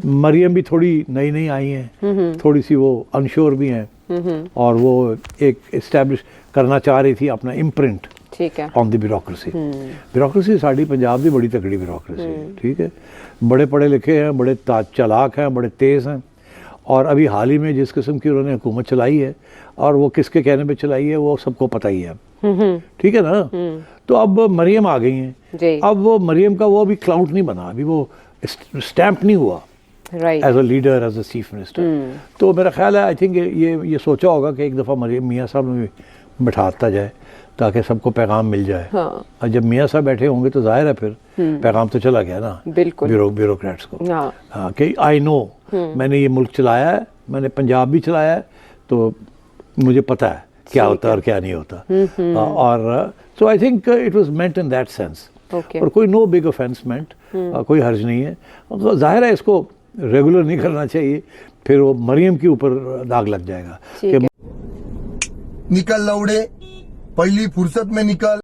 मरियम भी थोड़ी नई नई आई हैं, थोड़ी सी वो अनश्योर भी हैं, और वो एक इस्टेब्लिश करना चाह रही थी अपना इम्प्रिंट ठीक है on the bureaucracy. Bureaucracy sari Punjab की बड़ी तगड़ी ब्यूरोक्रेसी है, ठीक है। बड़े पढ़े लिखे हैं, बड़े चालाक हैं, बड़े तेज़ हैं, और अभी हाल ही में जिस किस्म की उन्होंने हुकूमत चलाई है, और वो किसके कहने पे चलाई है वो सबको पता ही है, ठीक है ना। तो अब मरियम आ गई हैं, अब वो मरियम का वो अभी क्लाउड नहीं बना, अभी वो स्टैम्प नहीं हुआ as a leader, as a chief minister. तो मेरा ख्याल है, आई थिंक ये सोचा होगा कि एक दफ़ा मरियम मियाँ साहब में बिठाता जाए ताकि सबको पैगाम मिल जाए। हाँ। और जब मियाँ साहब बैठे होंगे तो जाहिर है फिर पैगाम तो चला गया ना बिल्कुल ब्यूरोक्रेट्स को। हाँ कि आई नो मैंने ये मुल्क चलाया है, मैंने पंजाब भी चलाया है, तो मुझे पता है क्या होता है और क्या नहीं होता। और so I think it was meant in that sense, और कोई नो बिग ऑफेंस मेंट, कोई हर्ज नहीं है। जाहिर है इसको रेगुलर नहीं करना चाहिए, फिर वो मरियम के ऊपर दाग लग जाएगा कि निकल लौड़े, पहली फुर्सत में निकल।